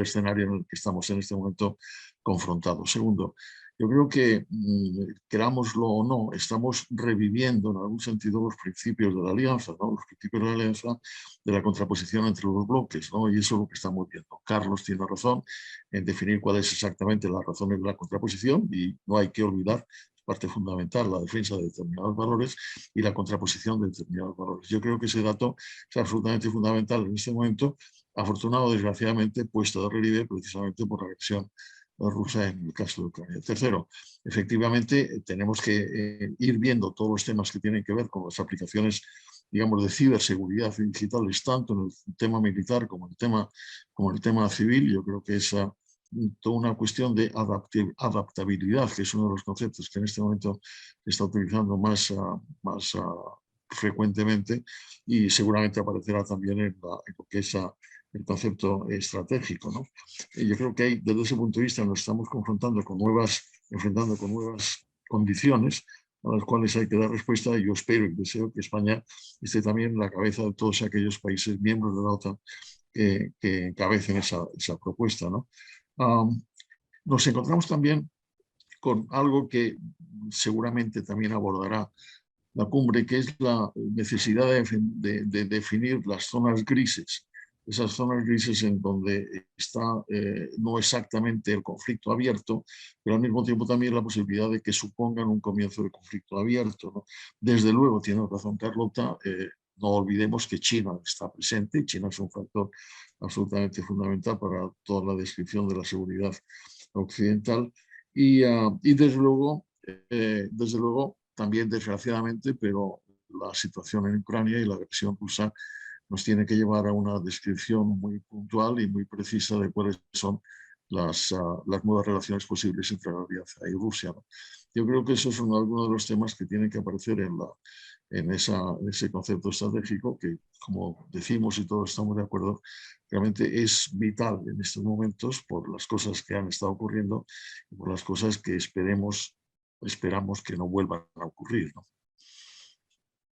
escenario en el que estamos en este momento confrontados. Segundo, yo creo que, querámoslo o no, estamos reviviendo en algún sentido los principios de la alianza, ¿no? Los principios de la alianza, de la contraposición entre los bloques, ¿no? Y eso es lo que estamos viendo. Carlos tiene razón en definir cuál es exactamente la razón de la contraposición y no hay que olvidar parte fundamental, la defensa de determinados valores y la contraposición de determinados valores. Yo creo que ese dato es absolutamente fundamental en este momento, afortunado o desgraciadamente puesto de relieve precisamente por la agresión rusa en el caso de Ucrania. Tercero, efectivamente tenemos que ir viendo todos los temas que tienen que ver con las aplicaciones, digamos, de ciberseguridad digitales, tanto en el tema militar como en el tema civil. Yo creo que es toda una cuestión de adaptabilidad, que es uno de los conceptos que en este momento se está utilizando más frecuentemente y seguramente aparecerá también en lo que es el concepto estratégico, ¿no? Y yo creo que desde ese punto de vista nos estamos enfrentando con nuevas condiciones a las cuales hay que dar respuesta, y yo espero y deseo que España esté también en la cabeza de todos aquellos países miembros de la OTAN que encabecen esa propuesta, ¿no? Nos encontramos también con algo que seguramente también abordará la cumbre, que es la necesidad de definir las zonas grises, esas zonas grises en donde está no exactamente el conflicto abierto, pero al mismo tiempo también la posibilidad de que supongan un comienzo de conflicto abierto, ¿no? Desde luego, tiene razón Carlota, no olvidemos que China está presente. China es un factor absolutamente fundamental para toda la descripción de la seguridad occidental y desde luego desde luego, también desgraciadamente, pero la situación en Ucrania y la agresión rusa nos tiene que llevar a una descripción muy puntual y muy precisa de cuáles son las nuevas relaciones posibles entre Alianza y Rusia, ¿no? Yo creo que esos son algunos de los temas que tienen que aparecer en ese concepto estratégico que, como decimos y todos estamos de acuerdo, realmente es vital en estos momentos por las cosas que han estado ocurriendo y por las cosas que esperamos que no vuelvan a ocurrir, ¿no?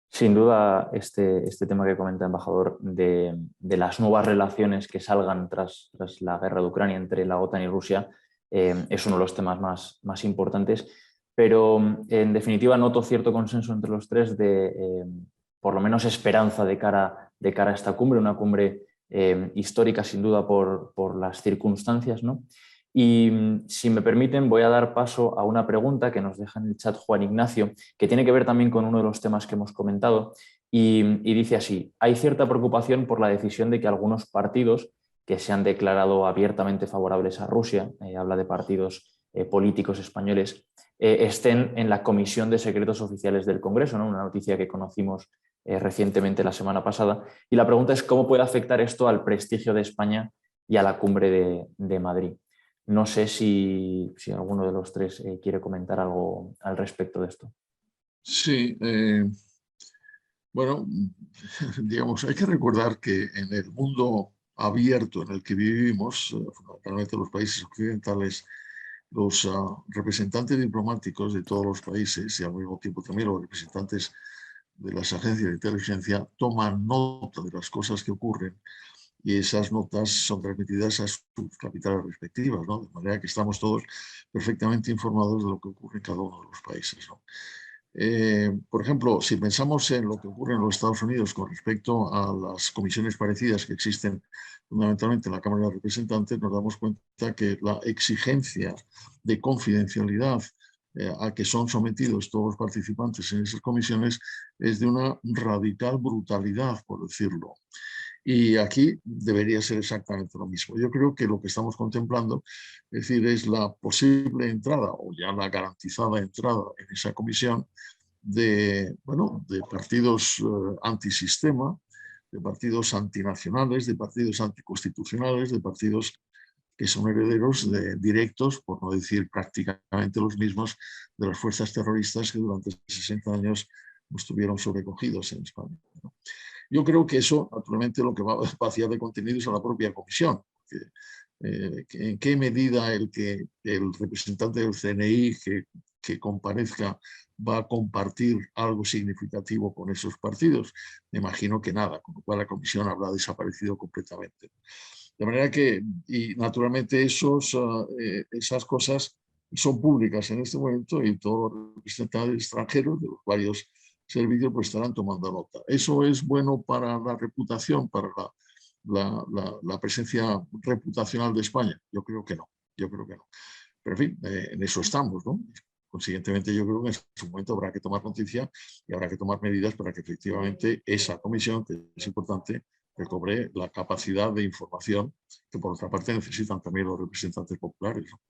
Sin duda, este tema que comenta el embajador de las nuevas relaciones que salgan tras la guerra de Ucrania entre la OTAN y Rusia es uno de los temas más importantes, pero en definitiva noto cierto consenso entre los tres de por lo menos esperanza de cara a esta cumbre, una cumbre histórica sin duda por las circunstancias, ¿no? Y si me permiten, voy a dar paso a una pregunta que nos deja en el chat Juan Ignacio, que tiene que ver también con uno de los temas que hemos comentado, y dice así: hay cierta preocupación por la decisión de que algunos partidos que se han declarado abiertamente favorables a Rusia, habla de partidos políticos españoles, estén en la Comisión de Secretos Oficiales del Congreso, ¿no? Una noticia que conocimos recientemente la semana pasada. Y la pregunta es cómo puede afectar esto al prestigio de España y a la cumbre de Madrid. No sé si alguno de los tres quiere comentar algo al respecto de esto. Sí, bueno, digamos, hay que recordar que en el mundo abierto en el que vivimos, fundamentalmente los países occidentales, los representantes diplomáticos de todos los países y al mismo tiempo también los representantes de las agencias de inteligencia toman nota de las cosas que ocurren y esas notas son transmitidas a sus capitales respectivas, ¿no? De manera que estamos todos perfectamente informados de lo que ocurre en cada uno de los países, ¿no? Por ejemplo, si pensamos en lo que ocurre en los Estados Unidos con respecto a las comisiones parecidas que existen fundamentalmente en la Cámara de Representantes, nos damos cuenta que la exigencia de confidencialidad a que son sometidos todos los participantes en esas comisiones es de una radical brutalidad, por decirlo. Y aquí debería ser exactamente lo mismo. Yo creo que lo que estamos contemplando, es decir, es la posible entrada o ya la garantizada entrada en esa comisión de partidos antisistema, de partidos antinacionales, de partidos anticonstitucionales, de partidos que son herederos directos, por no decir prácticamente los mismos, de las fuerzas terroristas que durante 60 años estuvieron sobrecogidos en España, ¿no? Yo creo que eso, naturalmente, lo que va a vaciar de contenido es a la propia comisión. ¿En qué medida el representante del CNI que comparezca va a compartir algo significativo con esos partidos? Me imagino que nada, con lo cual la comisión habrá desaparecido completamente. De manera que, y naturalmente esas cosas son públicas en este momento y todos los representantes extranjeros de los varios servicios pues estarán tomando nota. ¿Eso es bueno para la reputación, para la presencia reputacional de España? Yo creo que no, yo creo que no. Pero en fin, en eso estamos, ¿no? Consiguientemente, yo creo que en ese momento habrá que tomar noticia y habrá que tomar medidas para que efectivamente esa comisión, que es importante, recobre la capacidad de información que por otra parte necesitan también los representantes populares, ¿no?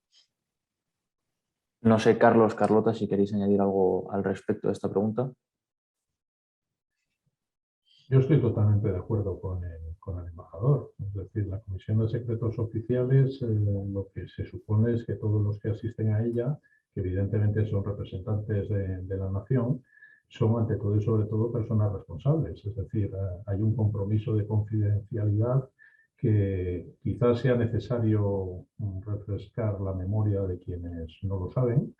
No sé, Carlos, Carlota, si queréis añadir algo al respecto de esta pregunta. Yo estoy totalmente de acuerdo con el embajador. Es decir, la Comisión de Secretos Oficiales, lo que se supone es que todos los que asisten a ella, que evidentemente son representantes de la nación, son ante todo y sobre todo personas responsables. Es decir, hay un compromiso de confidencialidad que quizás sea necesario refrescar la memoria de quienes no lo saben.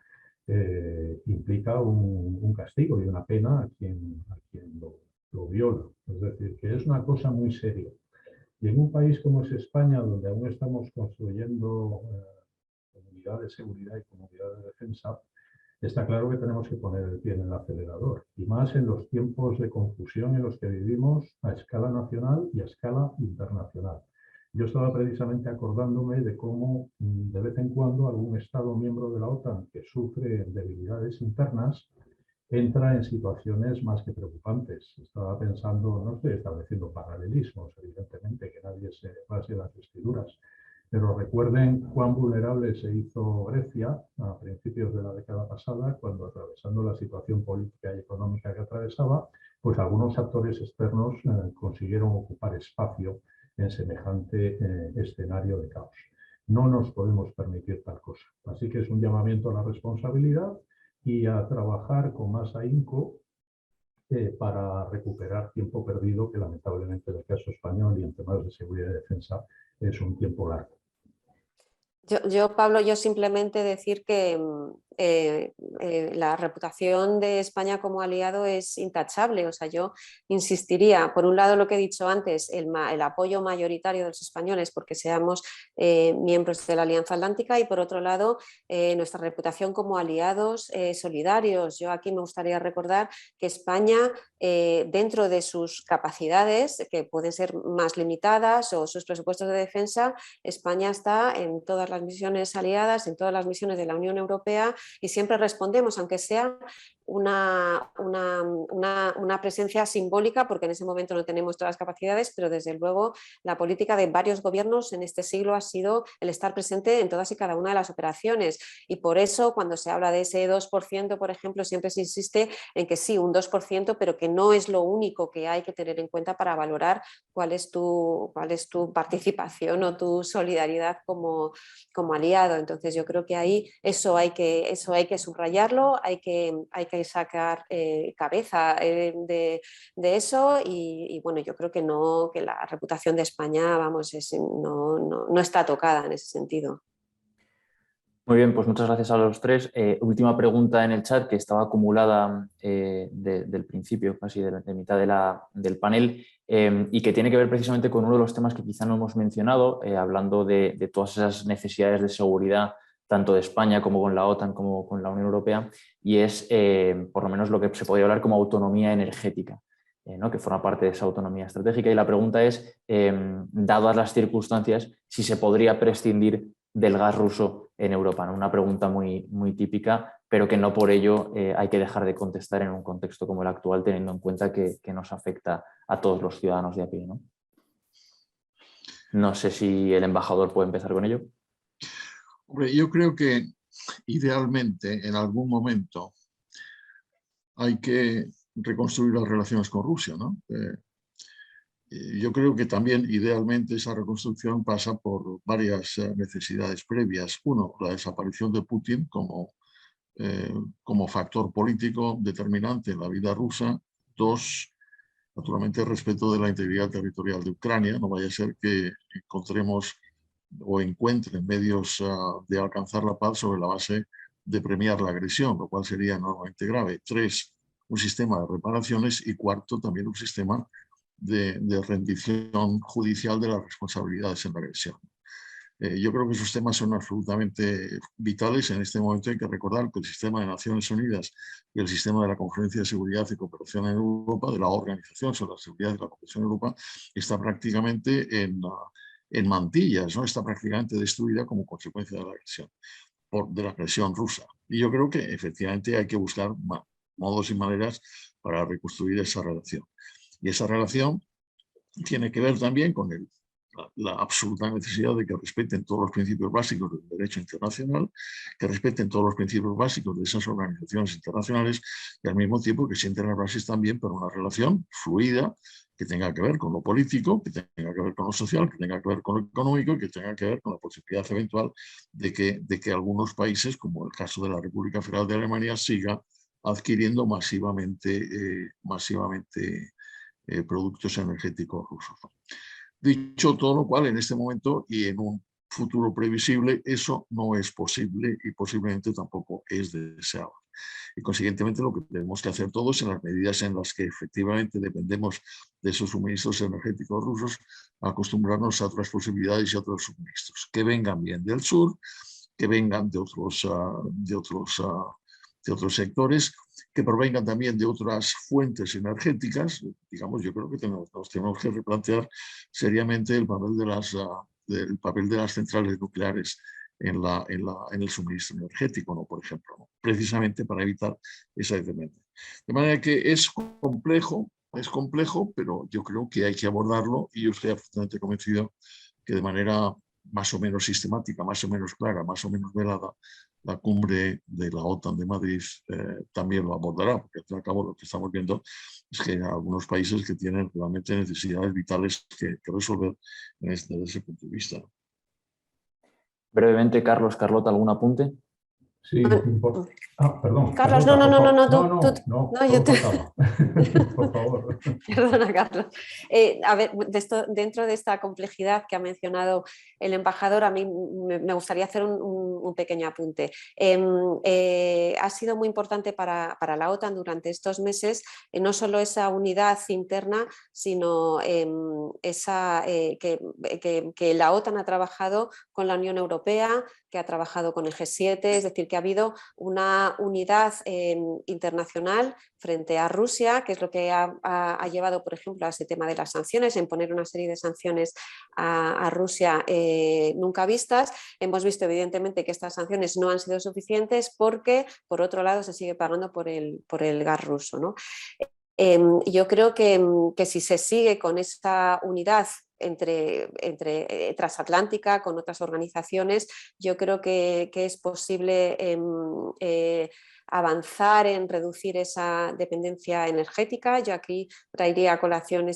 Implica un castigo y una pena a quien lo viola. Es decir, que es una cosa muy seria. Y en un país como es España, donde aún estamos construyendo comunidad de seguridad y comunidad de defensa, está claro que tenemos que poner el pie en el acelerador. Y más en los tiempos de confusión en los que vivimos a escala nacional y a escala internacional. Yo estaba precisamente acordándome de cómo de vez en cuando algún Estado miembro de la OTAN que sufre debilidades internas entra en situaciones más que preocupantes. Estaba pensando, no estoy estableciendo paralelismos, evidentemente, que nadie se pase las vestiduras, Pero recuerden cuán vulnerable se hizo Grecia a principios de la década pasada, cuando, atravesando la situación política y económica que atravesaba, pues algunos actores externos consiguieron ocupar espacio en semejante escenario de caos. No nos podemos permitir tal cosa. Así que es un llamamiento a la responsabilidad y a trabajar con más ahínco para recuperar tiempo perdido, que lamentablemente en el caso español y en temas de seguridad y defensa es un tiempo largo. Pablo, yo simplemente decir que la reputación de España como aliado es intachable. O sea, yo insistiría, por un lado, lo que he dicho antes, el apoyo mayoritario de los españoles porque seamos miembros de la Alianza Atlántica, y por otro lado, nuestra reputación como aliados solidarios. Yo aquí me gustaría recordar que España, dentro de sus capacidades, que pueden ser más limitadas, o sus presupuestos de defensa, España está en todas las misiones aliadas, en todas las misiones de la Unión Europea, y siempre respondemos, aunque sea una presencia simbólica, porque en ese momento no tenemos todas las capacidades, pero desde luego la política de varios gobiernos en este siglo ha sido el estar presente en todas y cada una de las operaciones, y por eso cuando se habla de ese 2%, por ejemplo, siempre se insiste en que sí, un 2%, pero que no es lo único que hay que tener en cuenta para valorar cuál es tu participación o tu solidaridad como aliado. Entonces yo creo que ahí eso hay que subrayarlo, hay que sacar cabeza de eso, y bueno, yo creo que la reputación de España, vamos, no está tocada en ese sentido. Muy bien, pues muchas gracias a los tres. Última pregunta en el chat, que estaba acumulada del principio, casi de mitad del panel, y que tiene que ver precisamente con uno de los temas que quizá no hemos mencionado, hablando de todas esas necesidades de seguridad, tanto de España como con la OTAN, como con la Unión Europea, y es por lo menos lo que se podría hablar como autonomía energética, ¿no? Que forma parte de esa autonomía estratégica. Y la pregunta es, dadas las circunstancias, si se podría prescindir del gas ruso en Europa, ¿no? Una pregunta muy, muy típica, pero que no por ello hay que dejar de contestar en un contexto como el actual, teniendo en cuenta que nos afecta a todos los ciudadanos de a pie, ¿no? No sé si el embajador puede empezar con ello. Hombre, yo creo que idealmente en algún momento hay que reconstruir las relaciones con Rusia, ¿no? Yo creo que también idealmente esa reconstrucción pasa por varias necesidades previas. Uno, la desaparición de Putin como factor político determinante en la vida rusa. Dos, naturalmente el respeto de la integridad territorial de Ucrania. No vaya a ser que encontremos o encuentren medios de alcanzar la paz sobre la base de premiar la agresión, lo cual sería enormemente grave. Tres, un sistema de reparaciones, y cuarto, también un sistema de rendición judicial de las responsabilidades en la agresión. Yo creo que esos temas son absolutamente vitales. En este momento hay que recordar que el sistema de Naciones Unidas y el sistema de la Conferencia de Seguridad y Cooperación en Europa, de la Organización sobre la Seguridad y la Cooperación en Europa, está prácticamente en mantillas, ¿no? Está prácticamente destruida como consecuencia de la agresión rusa. Y yo creo que efectivamente hay que buscar modos y maneras para reconstruir esa relación. Y esa relación tiene que ver también con la absoluta necesidad de que respeten todos los principios básicos del derecho internacional, que respeten todos los principios básicos de esas organizaciones internacionales, y al mismo tiempo que sienten las bases también para una relación fluida que tenga que ver con lo político, que tenga que ver con lo social, que tenga que ver con lo económico, y que tenga que ver con la posibilidad eventual de que algunos países, como el caso de la República Federal de Alemania, siga adquiriendo masivamente productos energéticos rusos. Dicho todo lo cual, en este momento y en un futuro previsible, eso no es posible y posiblemente tampoco es deseable. Y consiguientemente lo que tenemos que hacer todos, en las medidas en las que efectivamente dependemos de esos suministros energéticos rusos, acostumbrarnos a otras posibilidades y a otros suministros, que vengan bien del sur, que vengan de otros sectores, que provengan también de otras fuentes energéticas. Digamos, yo creo que nos tenemos que replantear seriamente el papel de las centrales nucleares en el suministro energético, ¿no? Por ejemplo, ¿no? Precisamente para evitar esa dependencia. De manera que es complejo, pero yo creo que hay que abordarlo, y yo estoy absolutamente convencido que de manera más o menos sistemática, más o menos clara, más o menos velada, la cumbre de la OTAN de Madrid también lo abordará, porque al fin y al cabo lo que estamos viendo es que hay algunos países que tienen realmente necesidades vitales que resolver desde ese punto de vista. Brevemente, Carlos, Carlota, ¿algún apunte? Sí, perdón. Carlos, Carlota, no, por no, no, favor. no, No, no, yo solo faltaba. Por favor. Perdona, Carlos. A ver, dentro de esta complejidad que ha mencionado el embajador, a mí me gustaría hacer un pequeño apunte. Ha sido muy importante para la OTAN durante estos meses no solo esa unidad interna, sino que la OTAN ha trabajado con la Unión Europea, que ha trabajado con el G7, es decir, que ha habido una unidad internacional frente a Rusia, que es lo que ha llevado, por ejemplo, a ese tema de las sanciones, en poner una serie de sanciones a Rusia nunca vistas. Hemos visto, evidentemente, que estas sanciones no han sido suficientes porque, por otro lado, se sigue pagando por el gas ruso, ¿no? Yo creo que si se sigue con esta unidad transatlántica, con otras organizaciones, yo creo que es posible avanzar en reducir esa dependencia energética. Yo aquí traería a colación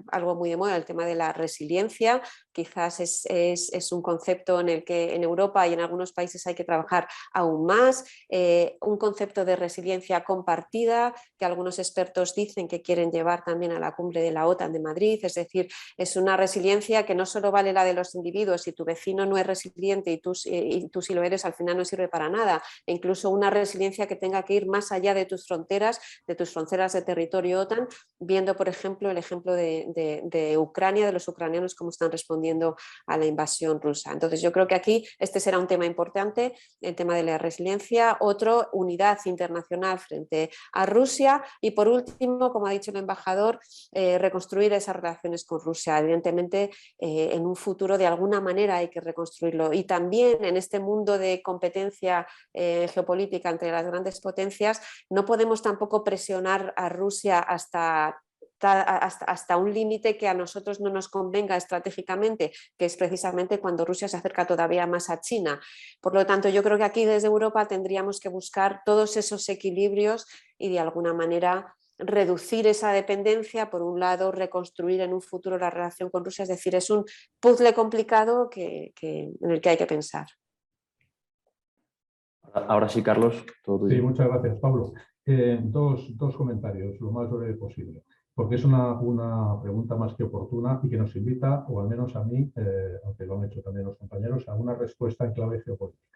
algo muy de moda, el tema de la resiliencia. Quizás es un concepto en el que en Europa y en algunos países hay que trabajar aún más. Un concepto de resiliencia compartida que algunos expertos dicen que quieren llevar también a la cumbre de la OTAN de Madrid, es decir, es una resiliencia que no solo vale la de los individuos, si tu vecino no es resiliente y tú sí lo eres, al final no sirve para nada, e incluso una resiliencia que tenga que ir más allá de tus fronteras de territorio OTAN, viendo por ejemplo el ejemplo de Ucrania, de los ucranianos, cómo están respondiendo a la invasión rusa. Entonces yo creo que aquí este será un tema importante, el tema de la resiliencia, otro, unidad internacional frente a Rusia y por último, como ha dicho el embajador, reconstruir esas relaciones con Rusia. Evidentemente, en un futuro de alguna manera hay que reconstruirlo y también en este mundo de competencia geopolítica entre las grandes potencias no podemos tampoco presionar a Rusia hasta un límite que a nosotros no nos convenga estratégicamente, que es precisamente cuando Rusia se acerca todavía más a China. Por lo tanto, yo creo que aquí desde Europa tendríamos que buscar todos esos equilibrios y de alguna manera reducir esa dependencia, por un lado, reconstruir en un futuro la relación con Rusia, es decir, es un puzzle complicado en el que hay que pensar. Ahora sí, Carlos, todo tuyo. Sí, muchas gracias, Pablo. Dos comentarios, lo más breve posible, porque es una pregunta más que oportuna y que nos invita, o al menos a mí, aunque lo han hecho también los compañeros, a una respuesta en clave geopolítica.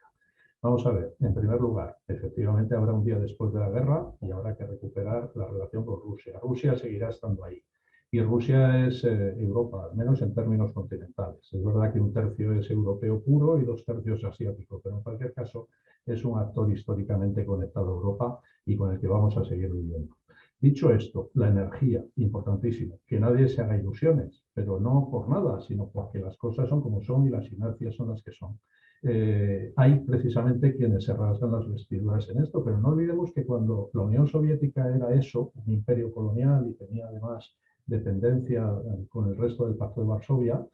Vamos a ver, en primer lugar, efectivamente habrá un día después de la guerra y habrá que recuperar la relación con Rusia. Rusia seguirá estando ahí. Y Rusia es Europa, al menos en términos continentales. Es verdad que un tercio es europeo puro y 2/3 asiático, pero en cualquier caso es un actor históricamente conectado a Europa y con el que vamos a seguir viviendo. Dicho esto, la energía, importantísimo. Que nadie se haga ilusiones, pero no por nada, sino porque las cosas son como son y las inercias son las que son. Hay precisamente quienes se rasgan las vestiduras en esto, pero no olvidemos que cuando la Unión Soviética era eso, un imperio colonial y tenía además dependencia con el resto del Pacto de Varsovia,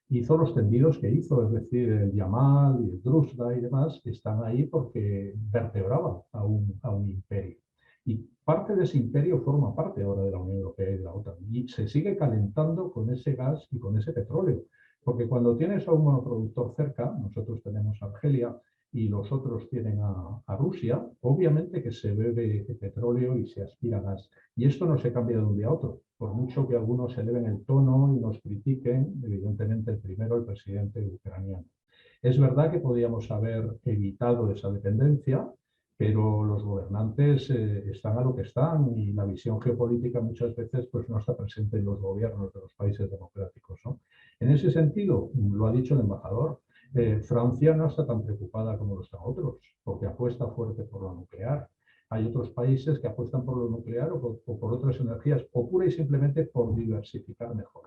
hizo los tendidos que hizo, es decir, el Yamal y el Druzhba y demás, que están ahí porque vertebraban a un imperio. Y parte de ese imperio forma parte ahora de la Unión Europea y de la OTAN. Y se sigue calentando con ese gas y con ese petróleo. Porque cuando tienes a un monoproductor cerca, nosotros tenemos a Argelia y los otros tienen a Rusia, obviamente que se bebe petróleo y se aspira gas. Y esto no se cambia de un día a otro. Por mucho que algunos eleven el tono y nos critiquen, evidentemente el primero, el presidente ucraniano. Es verdad que podíamos haber evitado esa dependencia, pero los gobernantes están a lo que están y la visión geopolítica muchas veces pues, no está presente en los gobiernos de los países democráticos, ¿no? En ese sentido, lo ha dicho el embajador, Francia no está tan preocupada como lo están otros, porque apuesta fuerte por lo nuclear. Hay otros países que apuestan por lo nuclear o por otras energías, o pura y simplemente por diversificar mejor.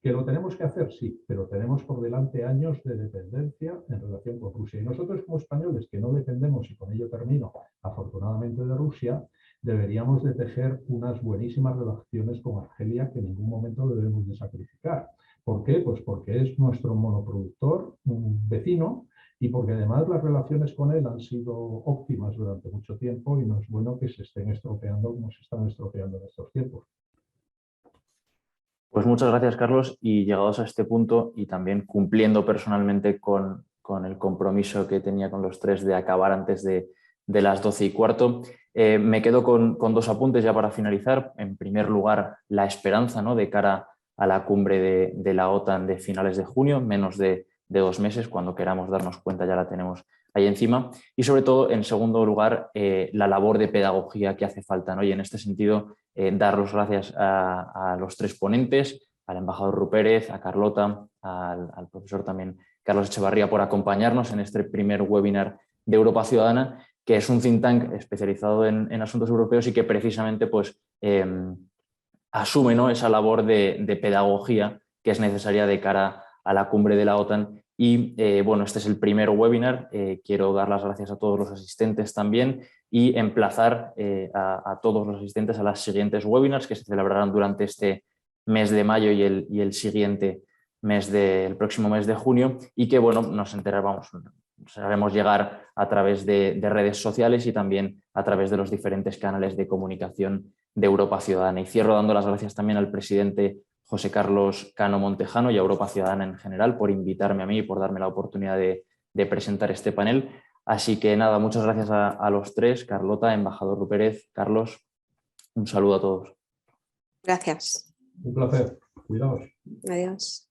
¿Que lo tenemos que hacer? Sí, pero tenemos por delante años de dependencia en relación con Rusia. Y nosotros como españoles, que no dependemos, y con ello termino, afortunadamente de Rusia, deberíamos de tejer unas buenísimas relaciones con Argelia que en ningún momento debemos de sacrificar. ¿Por qué? Pues porque es nuestro monoproductor vecino y porque además las relaciones con él han sido óptimas durante mucho tiempo y no es bueno que se estén estropeando como se están estropeando en estos tiempos. Pues muchas gracias, Carlos, y llegados a este punto y también cumpliendo personalmente con el compromiso que tenía con los tres de acabar antes de las 12:15, me quedo con dos apuntes ya para finalizar. En primer lugar, la esperanza, ¿no?, de cara a la cumbre de la OTAN de finales de junio, menos de 2 meses, cuando queramos darnos cuenta ya la tenemos ahí encima. Y sobre todo, en segundo lugar, la labor de pedagogía que hace falta, ¿no? Y en este sentido, dar las gracias a los tres ponentes, al embajador Rupérez, a Carlota, al profesor también Carlos Echevarría, por acompañarnos en este primer webinar de Europa Ciudadana, que es un think tank especializado en asuntos europeos y que precisamente pues, asume, ¿no?, esa labor de pedagogía que es necesaria de cara a la cumbre de la OTAN. Y bueno, este es el primer webinar. Quiero dar las gracias a todos los asistentes también y emplazar a todos los asistentes a las siguientes webinars que se celebrarán durante este mes de mayo y el siguiente el próximo mes de junio, y que bueno, nos sabemos llegar a través de redes sociales y también a través de los diferentes canales de comunicación de Europa Ciudadana. Y cierro dando las gracias también al presidente José Carlos Cano Montejano y a Europa Ciudadana en general por invitarme a mí y por darme la oportunidad de presentar este panel. Así que nada, muchas gracias a los tres, Carlota, embajador Rupérez, Carlos, un saludo a todos. Gracias. Un placer. Cuidaos. Adiós.